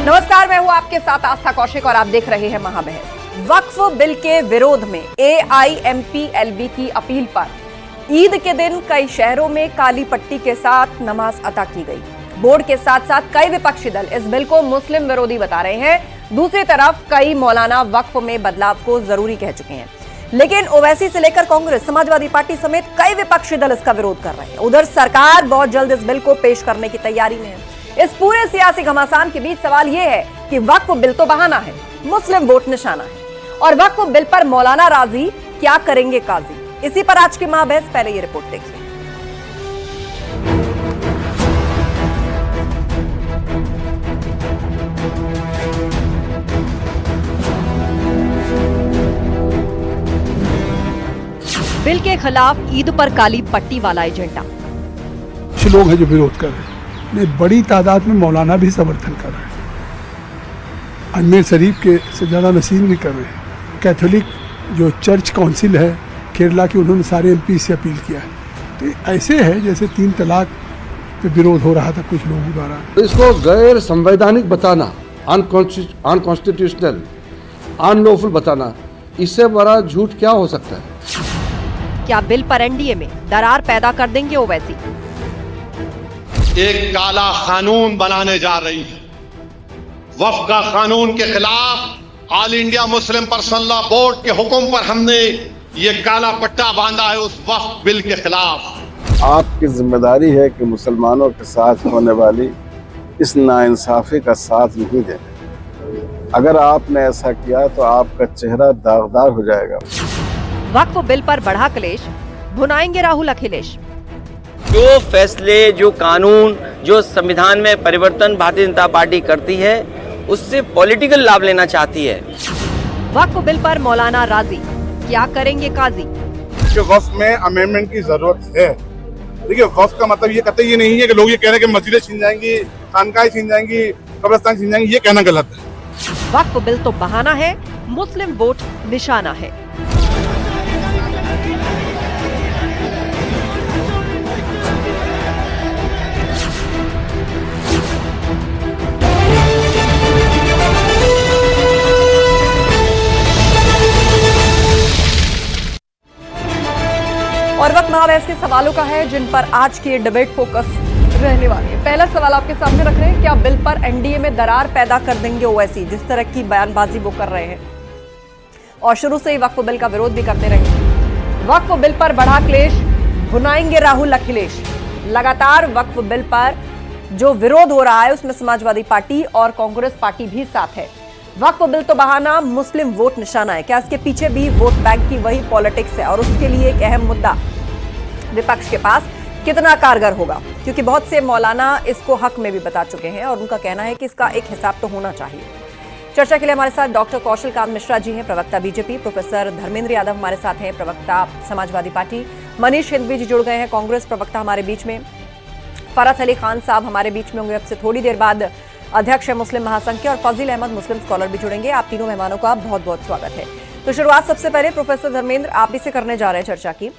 नमस्कार, मैं हूं आपके साथ आस्था कौशिक और आप देख रहे हैं महाबहस। वक्फ बिल के विरोध में AIMPLB की अपील पर ईद के दिन कई शहरों में काली पट्टी के साथ नमाज अता की गई। बोर्ड के साथ साथ कई विपक्षी दल इस बिल को मुस्लिम विरोधी बता रहे हैं। दूसरी तरफ कई मौलाना वक्फ में बदलाव को जरूरी कह चुके हैं, लेकिन ओवैसी से लेकर कांग्रेस, समाजवादी पार्टी समेत कई विपक्षी दल इसका विरोध कर रहे हैं। उधर सरकार बहुत जल्द इस बिल को पेश करने की तैयारी में है। इस पूरे सियासी घमासान के बीच सवाल यह है कि वक्फ बिल तो बहाना है, मुस्लिम वोट निशाना है, और वक्फ बिल पर मौलाना राजी क्या करेंगे काजी। इसी पर आज की महाबहस। पहले ये रिपोर्ट देखिए। बिल के खिलाफ ईद पर काली पट्टी वाला एजेंडा। कुछ लोग हैं जो विरोध कर रहे हैं, बड़ी तादाद में मौलाना भी समर्थन कर रहे हैं। अजमेर शरीफ के से ज़्यादा नसीम भी कर रहे हैं। कैथोलिक जो चर्च काउंसिल है केरला की, उन्होंने सारे MP से अपील किया है। तो ऐसे है जैसे 3 तलाक पे विरोध हो रहा था कुछ लोगों द्वारा। तो इसको गैर संवैधानिक बताना, अनकॉन्स्टिट्यूशनल, अनलॉफुल बताना, इससे बड़ा झूठ क्या हो सकता है। क्या बिल पर NDA में दरार पैदा कर देंगे ओवैसी? एक काला कानून बनाने जा रही है। वक्फ का कानून के खिलाफ all India Muslim personal law board के हुक्म पर हमने ये काला पट्टा बांधा है उस वक्फ बिल के खिलाफ। आपकी जिम्मेदारी है कि मुसलमानों के साथ होने वाली इस नाइंसाफी का साथ नहीं दें। अगर आपने ऐसा किया तो आपका चेहरा दागदार हो जाएगा। वक्फ बिल पर बढ़ा क्लेश, भुनाएंगे राहुल अखिलेश। जो फैसले, जो कानून, जो संविधान में परिवर्तन भारतीय जनता पार्टी करती है, उससे पॉलिटिकल लाभ लेना चाहती है। वक्फ बिल पर मौलाना राजी क्या करेंगे काजी। जो वक्फ में अमेंडमेंट की जरूरत है। देखिए, वक्फ का मतलब ये कतई ये नहीं है कि लोग ये कह रहे हैं कि मस्जिदें छीन जाएंगी, खानकाहें छीन जाएंगी, कब्रिस्तान छीन जाएंगी, ये कहना गलत है। वक्फ बिल तो बहाना है, मुस्लिम वोट निशाना है। और वक्त महाबहस के सवालों का है जिन पर आज की डिबेट फोकस रहने वाली है। पहला सवाल आपके सामने रख रहे हैं, क्या बिल पर NDA में दरार पैदा कर देंगे ओवैसी, जिस तरह की बयानबाजी वो कर रहे हैं और शुरू से ही वक्फ बिल का विरोध भी करते रहे। वक्फ बिल पर बढ़ा क्लेश, भुनाएंगे राहुल अखिलेश। लगातार वक्फ बिल पर जो विरोध हो रहा है उसमें समाजवादी पार्टी और कांग्रेस पार्टी भी साथ है। वक्फ बिल तो बहाना, मुस्लिम वोट निशाना है। क्या इसके पीछे भी वोट बैंक की वही पॉलिटिक्स है और उसके लिए एक अहम मुद्दा विपक्ष के पास कितना कारगर होगा, क्योंकि बहुत से मौलाना इसको हक में भी बता चुके हैं और उनका कहना है कि इसका एक हिसाब तो होना चाहिए। चर्चा के लिए हमारे साथ डॉक्टर कौशल कांत मिश्रा जी हैं, प्रवक्ता BJP, प्रोफेसर धर्मेंद्र यादव हमारे साथ हैं, प्रवक्ता समाजवादी पार्टी, मनीष हिंदवी जी जुड़ गए हैं, कांग्रेस प्रवक्ता हमारे बीच में, फरहत अली खान साहब हमारे बीच में होंगे अब से थोड़ी देर बाद, अध्यक्ष है मुस्लिम महासंघ के, और फजील अहमद मुस्लिम स्कॉलर भी जुड़ेंगे। आप तीनों मेहमानों का बहुत बहुत स्वागत है। तो शुरुआत सबसे पहले प्रोफेसर धर्मेंद्र आप ही से करने जा रहे हैं चर्चा की।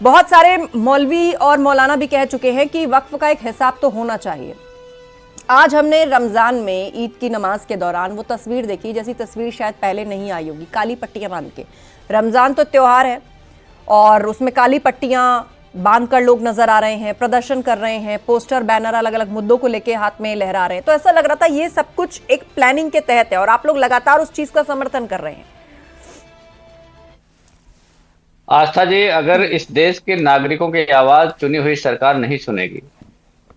बहुत सारे मौलवी और मौलाना भी कह चुके हैं कि वक्फ का एक हिसाब तो होना चाहिए। आज हमने रमजान में ईद की नमाज के दौरान वो तस्वीर देखी, जैसी तस्वीर शायद पहले नहीं आई होगी, काली पट्टियां बांध के। रमजान तो त्योहार है और उसमें काली पट्टियां बांधकर लोग नजर आ रहे हैं, प्रदर्शन कर रहे हैं, पोस्टर बैनर अलग अलग मुद्दों को लेके हाथ में लहरा रहे हैं। तो ऐसा लग रहा था ये सब कुछ एक प्लानिंग के तहत है और आप लोग लगातार उस चीज का समर्थन कर रहे हैं। आस्था जी, अगर इस देश के नागरिकों की आवाज चुनी हुई सरकार नहीं सुनेगी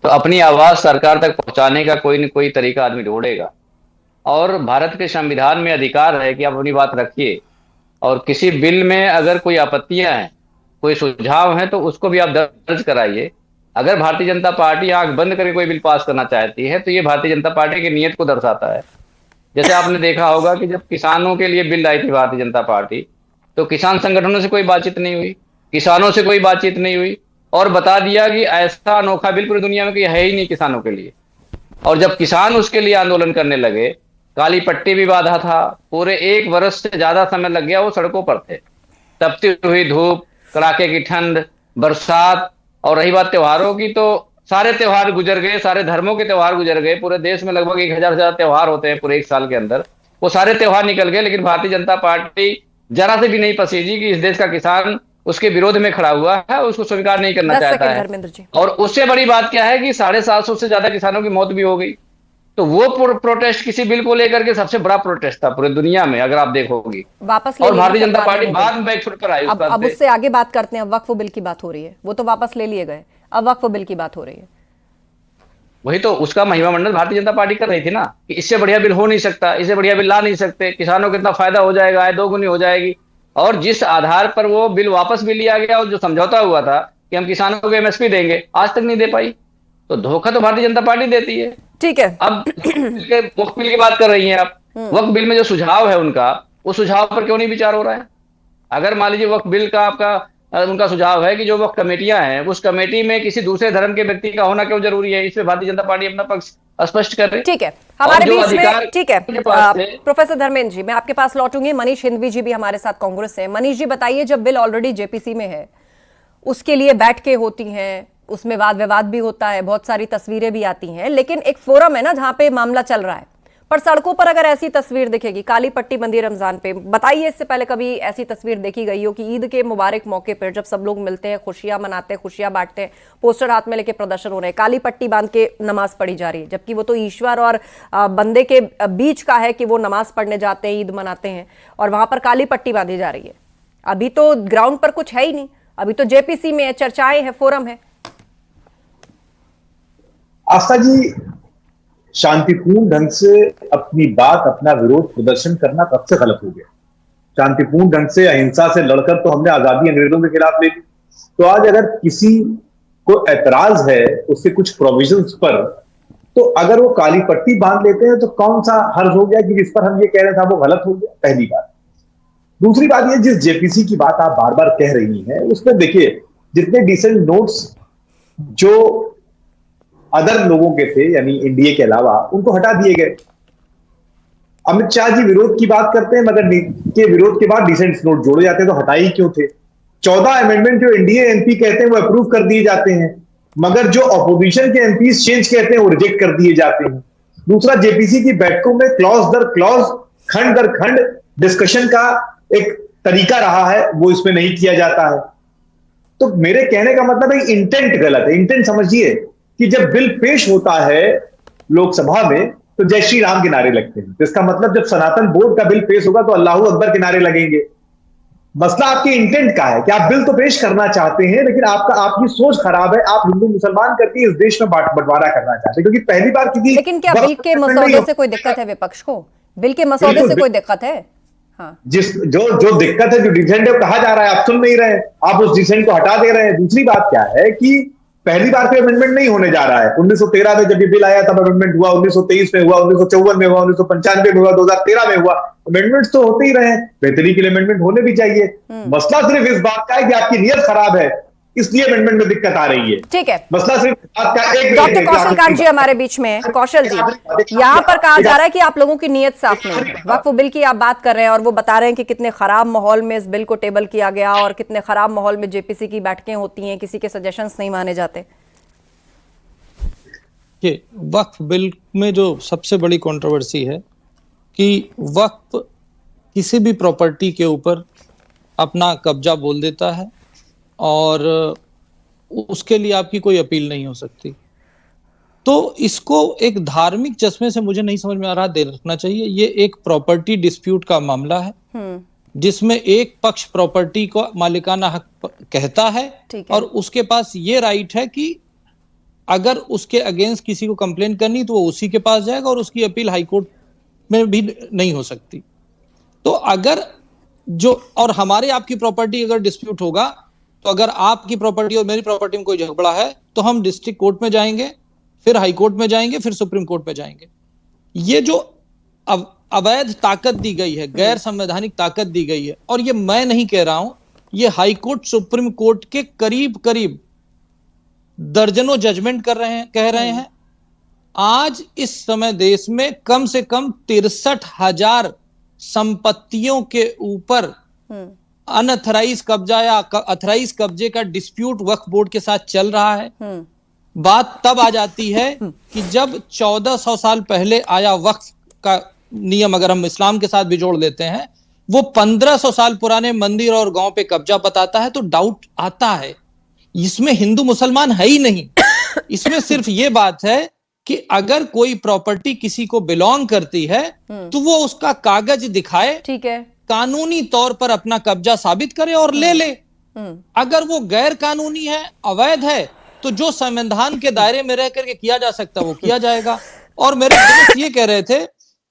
तो अपनी आवाज सरकार तक पहुंचाने का कोई न कोई तरीका आदमी ढूंढेगा। और भारत के संविधान में अधिकार है कि आप अपनी बात रखिए, और किसी बिल में अगर कोई आपत्तियां हैं, कोई सुझाव है, तो उसको भी आप दर्ज कराइए। अगर भारतीय जनता पार्टी आंख बंद करके कोई बिल पास करना चाहती है तो ये भारतीय जनता पार्टी की नीयत को दर्शाता है। जैसे आपने देखा होगा कि जब किसानों के लिए बिल लाई थी भारतीय जनता पार्टी, तो किसान संगठनों से कोई बातचीत नहीं हुई, किसानों से कोई बातचीत नहीं हुई, और बता दिया कि ऐसा अनोखा बिल पूरी दुनिया में कोई है ही नहीं किसानों के लिए। और जब किसान उसके लिए आंदोलन करने लगे, काली पट्टी भी बाधा था, पूरे 1 वर्ष से ज्यादा समय लग गया, वो सड़कों पर थे। तपती हुई धूप, कड़ाके की ठंड, बरसात, और रही बात त्योहारों की, तो सारे त्योहार गुजर गए, सारे धर्मों के त्योहार गुजर गए, पूरे देश में लगभग 1000 से ज्यादा त्योहार होते हैं पूरे एक साल के अंदर, वो सारे त्योहार निकल गए, लेकिन भारतीय जनता पार्टी जरा से भी नहीं पसीजी कि इस देश का किसान उसके विरोध में खड़ा हुआ है, उसको स्वीकार नहीं करना 10 चाहता सेकंड है। धर्मेंद्र जी। और उससे बड़ी बात क्या है कि 750 से ज्यादा किसानों की मौत भी हो गई। तो वो प्रोटेस्ट किसी बिल को लेकर के सबसे बड़ा प्रोटेस्ट था पूरी दुनिया में, अगर आप देखोगी। वापस ले और लिए भारतीय सब जनता बाद पार्टी में बाद में बैकफुट पर आई उस बात अब पे। उससे आगे बात करते हैं। अब वक्फ बिल की बात हो रही है, वो तो वापस ले लिए गए, अब वक्फ बिल की बात हो रही है। वही तो उसका महिमा मंडल भारतीय जनता पार्टी कर रही थी ना कि इससे बढ़िया बिल हो नहीं सकता, इससे बढ़िया बिल ला नहीं सकते, किसानों को इतना फायदा हो जाएगा, आय दोगुनी हो जाएगी। और जिस आधार पर वो बिल वापस भी लिया गया और जो समझौता हुआ था कि हम किसानों को एमएसपी देंगे, आज तक नहीं दे पाई। तो धोखा तो भारतीय जनता पार्टी देती है। ठीक है, अब वक्फ बिल की बात कर रही हैं आप, वक्फ बिल में जो सुझाव है उनका, वो सुझाव पर क्यों नहीं विचार हो रहा है? अगर मान लीजिए वक्फ बिल का आपका उनका सुझाव है कि जो वक्फ कमेटियां हैं, उस कमेटी में किसी दूसरे धर्म के व्यक्ति का होना क्यों जरूरी है, इसमें भारतीय जनता पार्टी अपना पक्ष स्पष्ट कर रही है। ठीक है, हमारे बीच में ठीक है। प्रोफेसर धर्मेंद्र जी, मैं आपके पास लौटूंगी। मनीष हिंदवी जी भी हमारे साथ कांग्रेस से। मनीष जी बताइए, जब बिल ऑलरेडी जेपीसी में है, उसके लिए बैठकें होती हैं, उसमें वाद विवाद भी होता है, बहुत सारी तस्वीरें भी आती हैं, लेकिन एक फोरम है ना जहां पे मामला चल रहा है, पर सड़कों पर अगर ऐसी तस्वीर दिखेगी, काली पट्टी बंदी रमजान पे, बताइए इससे पहले कभी ऐसी तस्वीर देखी गई हो कि ईद के मुबारक मौके पर जब सब लोग मिलते हैं, खुशियां मनाते हैं, खुशियां बांटते हैं, पोस्टर हाथ में लेके प्रदर्शन हो रहे हैं, काली पट्टी बांध के नमाज पढ़ी जा रही है, जबकि वो तो ईश्वर और बंदे के बीच का है कि वो नमाज पढ़ने जाते हैं, ईद मनाते हैं, और वहां पर काली पट्टी बांधी जा रही है। अभी तो ग्राउंड पर कुछ है ही नहीं, अभी तो जेपीसी में है, चर्चाएं हैं, फोरम है। आस्था जी, शांतिपूर्ण ढंग से अपनी बात, अपना विरोध प्रदर्शन करना कब से गलत हो गया? शांतिपूर्ण ढंग से, अहिंसा से लड़कर तो हमने आजादी अंग्रेजों के खिलाफ ले ली। तो आज अगर किसी को ऐतराज है उससे कुछ प्रोविजंस पर, तो अगर वो काली पट्टी बांध लेते हैं तो कौन सा हर्ज हो गया कि जिस पर हम ये कह रहे थे वो गलत हो गया? पहली बात। दूसरी बात ये, जिस जेपीसी की बात आप बार बार कह रही हैं, उसमें देखिए जितने डिसेंट नोट्स जो अदर लोगों के थे, यानी एनडीए के अलावा, उनको हटा दिए गए। अमित शाह जी विरोध की बात करते हैं, मगर के विरोध के बाद डिसेंट नोट जोड़े जाते हैं, तो हटाए ही क्यों थे? 14 अमेंडमेंट जो एनडीए एमपी कहते हैं वो अप्रूव कर दिए जाते हैं, मगर जो अपोजिशन के एमपीज चेंज कहते हैं वो रिजेक्ट कर दिए जाते हैं। दूसरा, जेपीसी की बैठकों में क्लॉज दर क्लॉज, खंड दर खंड डिस्कशन का एक तरीका रहा है, वो इसमें नहीं किया जाता है। तो मेरे कहने का मतलब है इंटेंट गलत है। इंटेंट समझिए कि जब बिल पेश होता है लोकसभा में तो जय श्री राम के नारे लगते हैं, तो इसका मतलब जब सनातन बोर्ड का बिल पेश होगा तो अल्लाहू अकबर के नारे लगेंगे। मसला आपके इंटेंट का है कि आप बिल तो पेश करना चाहते हैं, लेकिन आपकी सोच खराब है। आप हिंदू मुसलमान करके इस देश में बंटवारा करना चाहते हैं, क्योंकि पहली बार किसी, लेकिन क्या बिल के मसौदे से कोई दिक्कत है विपक्ष को? बिल के मसौदे से कोई दिक्कत है? हाँ। जो दिक्कत है, जो डिसेंट है, कहा जा रहा है, आप सुन नहीं रहे, आप उस डिसेंट को हटा दे रहे हैं। दूसरी बात क्या है कि पहली बार कोई अमेंडमेंट नहीं होने जा रहा है। 1913 में जब ये बिल आया तब अमेंडमेंट हुआ, 1923 में हुआ, 1954 में हुआ, 1995 में हुआ, 2013 में हुआ। अमेंडमेंट्स तो होते ही रहे, बेहतरी के लिए अमेंडमेंट होने भी चाहिए। मसला सिर्फ इस बात का है कि आपकी नीयत खराब है, इसलिए अमेंडमेंट में दिक्कत आ रही है। ठीक है, मसला सिर्फ बात का एक। डॉक्टर कौशल कांत जी हमारे बीच में है। कौशल जी, यहाँ पर कहा जा रहा है कि आप लोगों की नीयत साफ नहीं है। वक्फ बिल की आप बात कर रहे हैं और वो बता रहे हैं कि कितने खराब माहौल में इस बिल को टेबल किया गया और कितने खराब माहौल में जेपीसी की बैठकें होती हैं, किसी के सजेशंस नहीं माने जाते। ये वक्फ बिल में जो सबसे बड़ी कंट्रोवर्सी है कि वक्फ किसी भी प्रॉपर्टी के ऊपर अपना कब्जा बोल देता है और उसके लिए आपकी कोई अपील नहीं हो सकती। तो इसको एक धार्मिक चश्मे से मुझे नहीं समझ में आ रहा देखना चाहिए। ये एक प्रॉपर्टी डिस्प्यूट का मामला है जिसमें एक पक्ष प्रॉपर्टी को मालिकाना हक कहता है और उसके पास ये राइट है कि अगर उसके अगेंस्ट किसी को कंप्लेन करनी तो वो उसी के पास जाएगा और उसकी अपील हाईकोर्ट में भी नहीं हो सकती। तो अगर जो और हमारे आपकी प्रॉपर्टी अगर डिस्प्यूट होगा तो अगर आपकी प्रॉपर्टी और मेरी प्रॉपर्टी में कोई झगड़ा है तो हम डिस्ट्रिक्ट कोर्ट में जाएंगे, फिर हाई कोर्ट में जाएंगे, फिर सुप्रीम कोर्ट में जाएंगे। ये जो अवैध ताकत दी गई है, गैर संवैधानिक ताकत दी गई है, और ये मैं नहीं कह रहा हूं, ये हाई कोर्ट सुप्रीम कोर्ट के करीब करीब दर्जनों जजमेंट कह रहे हैं। आज इस समय देश में कम से कम 63,000 संपत्तियों के ऊपर अनअथराइज कब्जा या अथराइज कब्जे का डिस्प्यूट वक्फ बोर्ड के साथ चल रहा है। बात तब आ जाती है कि जब 1400 साल पहले आया वक्फ का नियम अगर हम इस्लाम के साथ भी जोड़ लेते हैं, वो 1500 साल पुराने मंदिर और गांव पे कब्जा बताता है, तो डाउट आता है। इसमें हिंदू मुसलमान है ही नहीं, इसमें सिर्फ ये बात है कि अगर कोई प्रॉपर्टी किसी को बिलोंग करती है तो वो उसका कागज दिखाए, ठीक है, कानूनी तौर पर अपना कब्जा साबित करे और ले ले। अगर वो गैर कानूनी है, अवैध है, तो जो संविधान के दायरे में रह करके किया जा सकता है वो किया जाएगा। और मेरे दोस्त ये कह रहे थे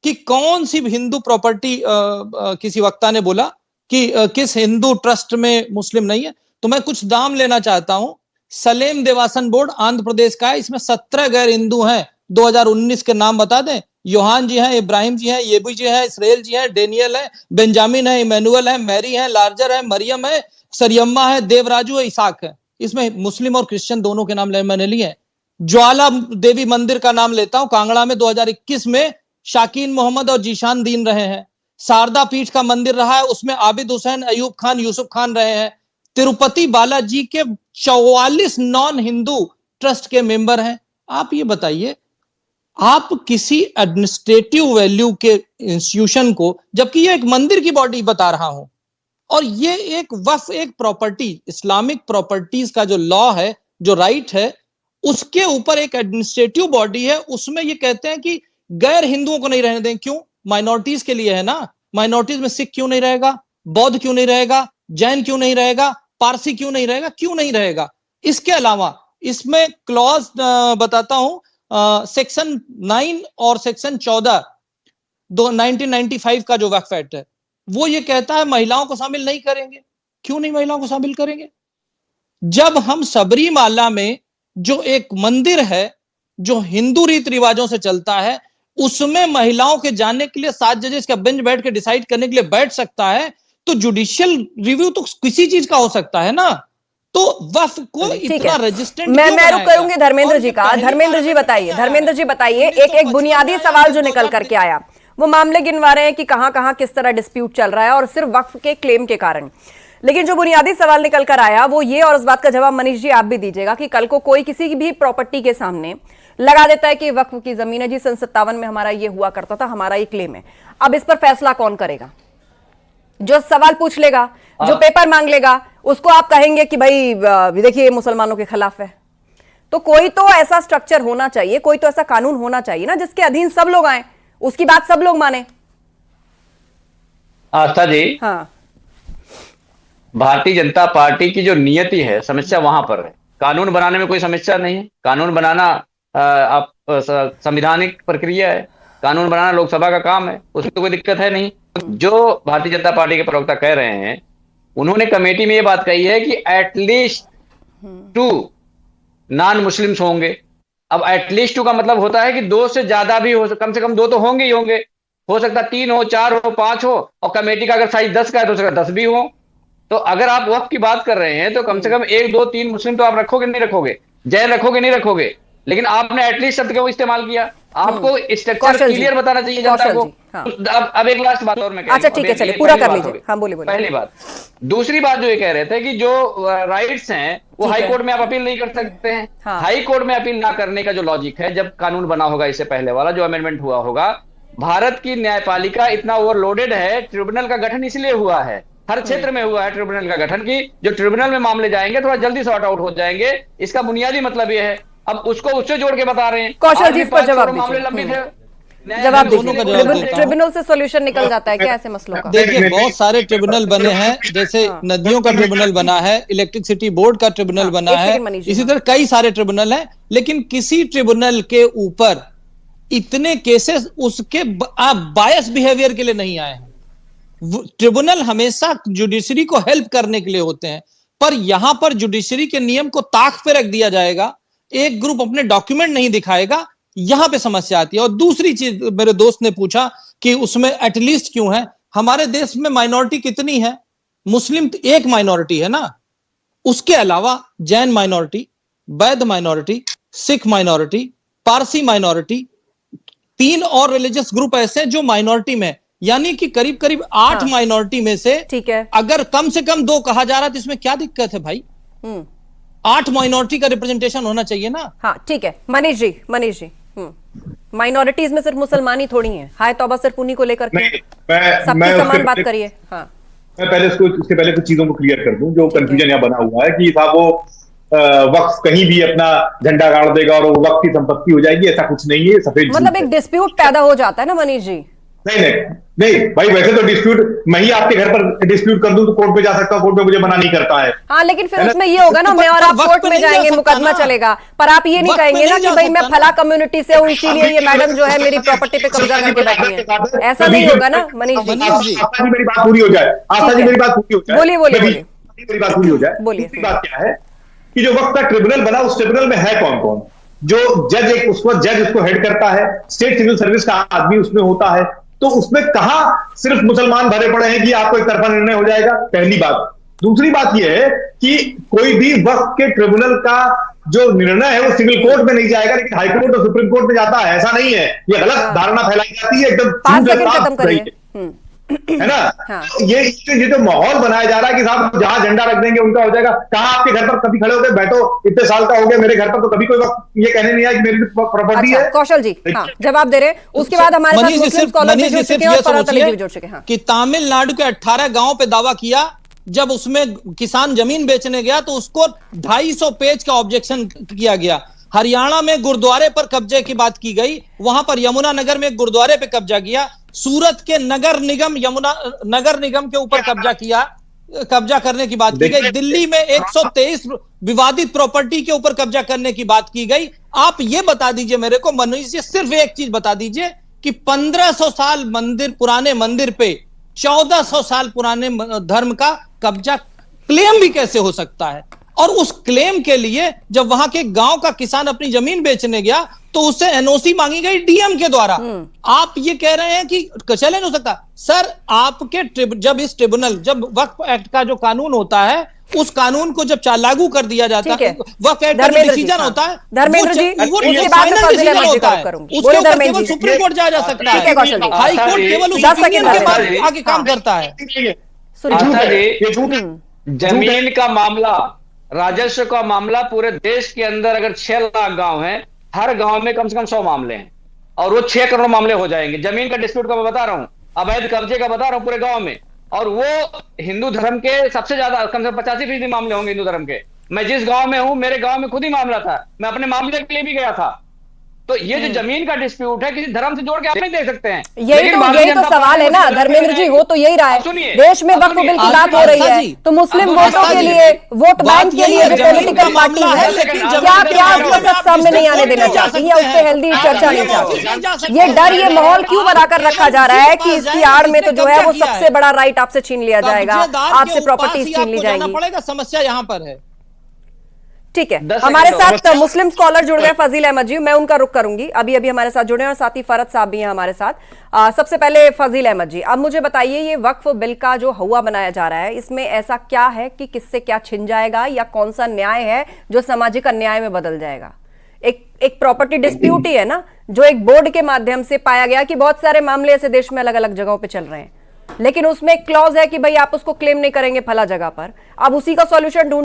कि कौन सी हिंदू प्रॉपर्टी, किसी वक्ता ने बोला कि किस हिंदू ट्रस्ट में मुस्लिम नहीं है, तो मैं कुछ दाम लेना चाहता हूं। सलेम देवासन बोर्ड आंध्र प्रदेश का है, इसमें 17 गैर हिंदू हैं। 2019 के नाम बता दें, योहान जी हैं, इब्राहिम जी हैं, येबू जी हैं, इसराइल जी हैं, डेनियल है, बेंजामिन है, इमैनुअल है, मैरी है, लार्जर है, मरियम है, सरियम्मा है, देवराजू है, इसाक है। इसमें मुस्लिम और क्रिश्चियन दोनों के नाम मैंने लिए हैं। ज्वाला देवी मंदिर का नाम लेता हूं, कांगड़ा में 2021 में शाकीन मोहम्मद और जीशान दीन रहे हैं। शारदा पीठ का मंदिर रहा है, उसमें आबिद हुसैन, अयूब खान, यूसुफ खान रहे हैं। तिरुपति बालाजी के 44 नॉन हिंदू ट्रस्ट के मेंबर हैं। आप ये बताइए, आप किसी एडमिनिस्ट्रेटिव वैल्यू के इंस्टीट्यूशन को, जबकि ये एक मंदिर की बॉडी बता रहा हूं, और ये एक वक्फ, एक प्रॉपर्टी, इस्लामिक प्रॉपर्टीज का जो लॉ है, जो राइट है, उसके ऊपर एक एडमिनिस्ट्रेटिव बॉडी है, उसमें ये कहते हैं कि गैर हिंदुओं को नहीं रहने दें। क्यों? माइनॉरिटीज के लिए है ना। माइनॉरिटीज में सिख क्यों नहीं रहेगा, बौद्ध क्यों नहीं रहेगा, जैन क्यों नहीं रहेगा, पारसी क्यों नहीं रहेगा, क्यों नहीं रहेगा? इसके अलावा इसमें क्लॉज बताता हूं, सेक्शन 9 और सेक्शन 14 1995 का जो वक्फ एक्ट है, वो ये कहता है महिलाओं को शामिल नहीं करेंगे। क्यों नहीं महिलाओं को शामिल करेंगे? जब हम सबरीमाला में जो एक मंदिर है जो हिंदू रीति रिवाजों से चलता है, उसमें महिलाओं के जाने के लिए 7 जजेस का बेंच बैठ के डिसाइड करने के लिए बैठ सकता है, तो जुडिशियल रिव्यू तो किसी चीज का हो सकता है ना। तो वक्फ को इतना रेजिस्टेंट मैं रुक करूंगी धर्मेंद्र जी का। धर्मेंद्र जी बताइए, एक बुनियादी सवाल जो निकल करके आया, वो मामले गिनवा रहे हैं कि कहां किस तरह डिस्प्यूट चल रहा है, और सिर्फ वक्फ के क्लेम के कारण। लेकिन जो बुनियादी सवाल निकल कर आया वो ये, और उस बात का जवाब मनीष जी आप भी दीजिएगा, कि कल को कोई किसी भी प्रॉपर्टी के सामने लगा देता है कि वक्फ की जमीन है जी, सन 57 में हमारा ये हुआ करता था, हमारा ये क्लेम है। अब इस पर फैसला कौन करेगा? जो सवाल पूछ लेगा, जो पेपर मांग लेगा, उसको आप कहेंगे कि भाई देखिए मुसलमानों के खिलाफ है। तो कोई तो ऐसा स्ट्रक्चर होना चाहिए, कोई तो ऐसा कानून होना चाहिए ना जिसके अधीन सब लोग आए, उसकी बात सब लोग माने। आस्था जी, हाँ, भारतीय जनता पार्टी की जो नियति है, समस्या वहां पर है। कानून बनाने में कोई समस्या नहीं है। कानून बनाना आप संवैधानिक प्रक्रिया है, कानून बनाना लोकसभा का काम है, उसमें तो कोई दिक्कत है नहीं। जो भारतीय जनता पार्टी के प्रवक्ता कह रहे हैं, उन्होंने कमेटी में ये बात कही है कि एटलीस्ट 2 नॉन मुस्लिम्स होंगे। अब एटलीस्ट 2 का मतलब होता है कि 2 से ज्यादा भी हो, कम से कम 2 तो होंगे ही होंगे। हो सकता 3 हो, 4 हो, 5 हो, और कमेटी का अगर साइज 10 का है तो उसका 10 भी हो। तो अगर आप वक्फ की बात कर रहे हैं तो कम से कम 1, 2, 3 मुस्लिम तो आप रखोगे नहीं रखोगे, जैन रखोगे नहीं रखोगे, लेकिन आपने एटलीस्ट शब्द क्यों इस्तेमाल किया? आपको स्ट्रक्चर क्लियर बताना चाहिए जनता को। हाँ। अब एक लास्ट बात और मैं अच्छा ठीक है, चलिए पूरा कर लीजिए। हाँ बोलिए। पहली बात। दूसरी बात जो ये कह रहे थे कि जो राइट्स हैं वो हाई कोर्ट में आप अपील नहीं कर सकते हैं। हाँ। हाई कोर्ट में अपील ना करने का जो लॉजिक है, जब कानून बना होगा इससे पहले वाला जो अमेंडमेंट हुआ होगा, भारत की न्यायपालिका इतना ओवरलोडेड है, ट्रिब्यूनल का गठन इसलिए हुआ है, हर क्षेत्र में हुआ है ट्रिब्यूनल का गठन, की जो ट्रिब्यूनल में मामले जाएंगे थोड़ा जल्दी सॉर्ट आउट हो जाएंगे। इसका बुनियादी मतलब ये है। अब उसको उससे जोड़ के बता रहे हैं। कौशल जी इस पर जवाब मामले लंबित है, जवाब दीजिए। ट्रिब्यूनल से सॉल्यूशन निकल जाता है क्या ऐसे मसलों का? देखिए, बहुत सारे ट्रिब्यूनल बने हैं, जैसे नदियों का ट्रिब्यूनल बना है, इलेक्ट्रिसिटी बोर्ड का ट्रिब्यूनल बना है, इसी तरह कई सारे ट्रिब्यूनल हैं। लेकिन किसी ट्रिब्यूनल के ऊपर इतने केसेस उसके बायस बिहेवियर के लिए नहीं आए हैं। ट्रिब्यूनल हमेशा जुडिशरी को हेल्प करने के लिए होते हैं, पर यहां पर जुडिशरी के नियम को ताक पे रख दिया जाएगा, एक ग्रुप अपने डॉक्यूमेंट नहीं दिखाएगा, यहां पे समस्या आती है। और दूसरी चीज, मेरे दोस्त ने पूछा कि उसमें एटलीस्ट क्यों है। हमारे देश में माइनॉरिटी कितनी है? मुस्लिम एक माइनॉरिटी है ना, उसके अलावा जैन माइनॉरिटी, वैध minority, Sikh minority, Parsi minority, 3 और रिलीजियस ग्रुप ऐसे हैं जो माइनॉरिटी में, यानी कि करीब करीब 8 माइनॉरिटी में से ठीक है, अगर कम से कम 2 कहा जा रहा है तो इसमें क्या दिक्कत है भाई? 8 माइनॉरिटी का रिप्रेजेंटेशन होना चाहिए ना। हाँ ठीक है मनीष जी, माइनॉरिटीज में सिर्फ मुसलमान ही थोड़ी हैं, हाय तौबा सिर्फ उन्हीं को लेकर के सबकी समान बात करिए। हाँ मैं पहले उससे पहले कुछ चीजों को क्लियर कर दूं जो कंफ्यूजन यहाँ बना हुआ है कि साहब वो वक्फ कहीं भी अपना झंडा गाड़ देगा और वो वक्फ की संपत्ति हो जाएगी, ऐसा कुछ नहीं है, सफेद मतलब एक डिस्प्यूट पैदा हो जाता है ना मनीष जी। नहीं भाई, वैसे तो डिस्प्यूट मैं ही आपके घर पर डिस्प्यूट कर दूं तो कोर्ट पे जा सकता हूं, कोर्ट पे मुझे मना नहीं करता है। हाँ लेकिन फिर उसमें ये होगा ना, मैं और आप कोर्ट में जाएंगे, मुकदमा चलेगा, पर आप ये नहीं कहेंगे ना कि भाई मैं फला कम्युनिटी से हूँ इसीलिए ये मैडम जो है मेरी प्रॉपर्टी पे कब्जा करके बैठी है, ऐसा नहीं होगा ना मनीष जी। आस्था जी मेरी बात पूरी हो जाए, आस्था जी मेरी बात पूरी हो जाए, बोलिए मेरी बात पूरी हो जाए। बोलिए। बात क्या है कि जो वक्त का ट्रिब्यूनल बना उस ट्रिब्यूनल में है कौन कौन, जो जज उसको हेड करता है, स्टेट सिविल सर्विस का आदमी उसमें होता है, तो उसमें कहां सिर्फ मुसलमान भरे पड़े हैं कि आपको एक तरफा निर्णय हो जाएगा, पहली बात। दूसरी बात यह है कि कोई भी वक्फ के ट्रिब्यूनल का जो निर्णय है वो सिविल कोर्ट में नहीं जाएगा, लेकिन हाई कोर्ट और सुप्रीम कोर्ट में जाता है, ऐसा नहीं है, ये गलत धारणा फैलाई जाती है, एकदम 5 सेकंड खत्म करिए। है ना। हाँ। ये जो माहौल बनाया जा रहा है कि साहब जहां झंडा रख देंगे उनका हो जाएगा, कहा आपके घर पर कभी खड़े हो गए बैठो, इतने साल का हो गया मेरे घर पर तो कभी कोई वक्त ये कहने नहीं आया कि मेरी प्रॉपर्टी है। कौशल जी हाँ जवाब दे रहे, उसके बाद हमारे साथ मुस्लिम स्कॉलर भी जुड़ चुके हैं और फरात अली भी जुड़ चुके हैं कि तमिलनाडु के 18 गांव पे दावा किया, जब उसमें किसान जमीन बेचने गया तो उसको 250 पेज का ऑब्जेक्शन किया गया। हरियाणा में गुरुद्वारे पर कब्जे की बात की गई, वहां पर यमुनानगर में गुरुद्वारे पे कब्जा किया, सूरत के नगर निगम के ऊपर कब्जा करने की बात की गई, दिल्ली में 123 विवादित प्रॉपर्टी के ऊपर कब्जा करने की बात की गई। आप ये बता दीजिए मेरे को मनीष जी, सिर्फ एक चीज बता दीजिए कि 1500 साल पुराने मंदिर पे 1400 साल पुराने धर्म का कब्जा क्लेम भी कैसे हो सकता है? और उस क्लेम के लिए जब वहां के गांव का किसान अपनी जमीन बेचने गया तो उससे एनओसी मांगी गई डीएम के द्वारा। आप ये कह रहे हैं कि चले नहीं हो सकता। सर आपके जब वक्फ एक्ट का जो कानून होता है उस कानून को जब लागू कर दिया जाता है, वक्फ एक्ट का डिसीजन होता है, धर्मेंद्र जी उसके बाद केवल सुप्रीम कोर्ट जा सकता है, हाई कोर्ट केवल उस ओपिनियन के बाद आगे काम करता है। जमीन का मामला, राजस्व का मामला पूरे देश के अंदर अगर 6 लाख गांव हैं, हर गांव में कम से कम 100 मामले हैं और वो 6 करोड़ मामले हो जाएंगे। जमीन का डिस्प्यूट का मैं बता रहा हूं, अवैध कब्जे का बता रहा हूं पूरे गांव में, और वो हिंदू धर्म के सबसे ज्यादा कम से कम 85% मामले होंगे हिंदू धर्म के। मैं जिस गांव में हूं, मेरे गांव में खुद ही मामला था, मैं अपने मामले के लिए भी गया था। तो ये जो जमीन का डिस्प्यूट है किसी धर्म से जोड़ के आप नहीं दे सकते हैं। यही तो सवाल है ना धर्मेंद्र जी, हो तो यही रहा है। देश में वक्फ बिल की बात हो रही है तो मुस्लिम वोटों के लिए, वोट बैंक के लिए जो पॉलिटिकल पार्टी है, क्या प्याज का सब सामने नहीं आने देना चाहती या उस पर हेल्दी चर्चा नहीं चाहती? ये डर, ये माहौल क्यों बनाकर रखा जा रहा है कि इसकी आड़ में तो जो है वो सबसे बड़ा राइट आपसे छीन लिया जाएगा, आपसे प्रॉपर्टीज छीन ली जाएंगी? समस्या यहाँ पर है। ठीक है, हमारे साथ मुस्लिम स्कॉलर जुड़ गए फजील अहमद जी, मैं उनका रुख करूंगी, अभी हमारे साथ जुड़े हैं और साथ ही फरत साहब भी हैं हमारे साथ। सबसे पहले फजील अहमद जी, अब मुझे बताइए ये वक्फ बिल का जो हुआ बनाया जा रहा है, इसमें ऐसा क्या है कि किससे क्या छिन जाएगा या कौन सा न्याय है जो सामाजिक अन्याय में बदल जाएगा? एक प्रॉपर्टी डिस्प्यूट ही है ना, जो एक बोर्ड के माध्यम से पाया गया कि बहुत सारे मामले ऐसे देश में अलग अलग जगहों पर चल रहे हैं, लेकिन उसमें एक क्लॉज है कि भाई आप उसको क्लेम नहीं करेंगे फला जगह पर, अब उसी का सॉल्यूशन ढूंढ